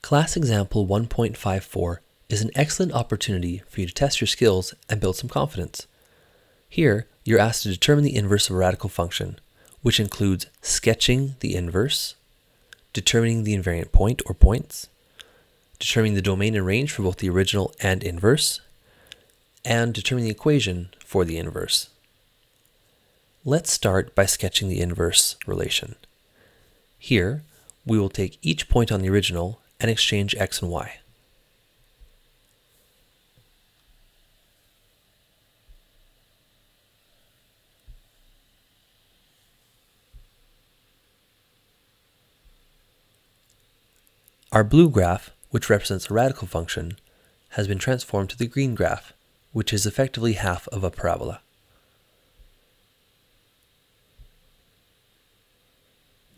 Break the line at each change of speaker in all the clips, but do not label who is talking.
Class example 1.54 is an excellent opportunity for you to test your skills and build some confidence. Here, you're asked to determine the inverse of a radical function, which includes sketching the inverse, determining the invariant point or points, determining the domain and range for both the original and inverse, and determining the equation for the inverse. Let's start by sketching the inverse relation. Here, we will take each point on the original and exchange x and y. Our blue graph, which represents a radical function, has been transformed to the green graph, which is effectively half of a parabola.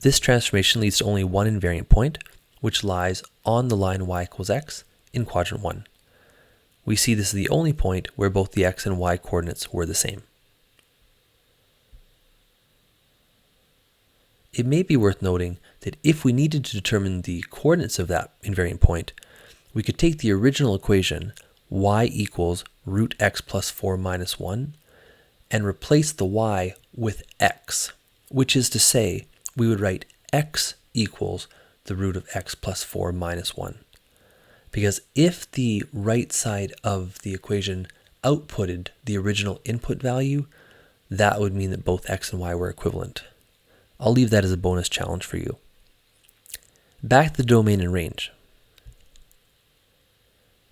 This transformation leads to only one invariant point, which lies on the line y equals x in quadrant 1. We see this is the only point where both the x and y coordinates were the same. It may be worth noting that if we needed to determine the coordinates of that invariant point, we could take the original equation, y equals root x plus 4 minus 1, and replace the y with x, which is to say, we would write x equals the root of x plus 4 minus 1. Because if the right side of the equation outputted the original input value, that would mean that both x and y were equivalent. I'll leave that as a bonus challenge for you. Back to the domain and range.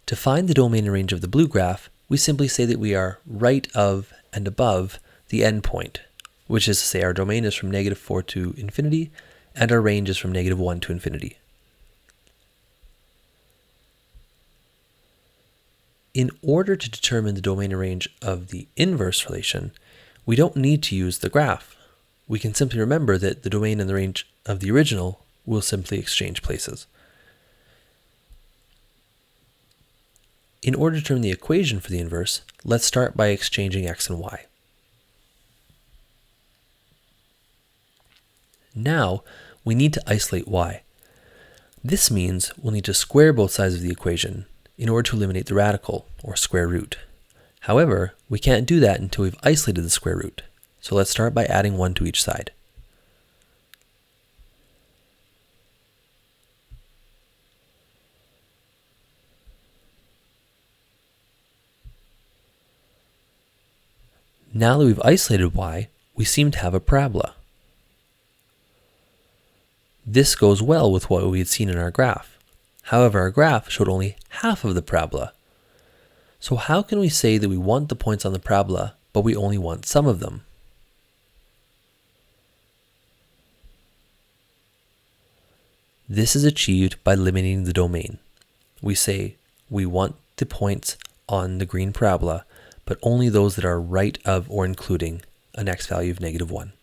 To find the domain and range of the blue graph, we simply say that we are right of and above the endpoint, which is to say our domain is from -4 to infinity, and our range is from -1 to infinity. In order to determine the domain and range of the inverse relation, we don't need to use the graph. We can simply remember that the domain and the range of the original will simply exchange places. In order to determine the equation for the inverse, let's start by exchanging x and y. Now, we need to isolate y. This means we'll need to square both sides of the equation in order to eliminate the radical, or square root. However, we can't do that until we've isolated the square root. So let's start by adding 1 to each side. Now that we've isolated y, we seem to have a parabola. This goes well with what we had seen in our graph. However, our graph showed only half of the parabola. So how can we say that we want the points on the parabola, but we only want some of them? This is achieved by limiting the domain. We say we want the points on the green parabola, but only those that are right of or including an x value of -1.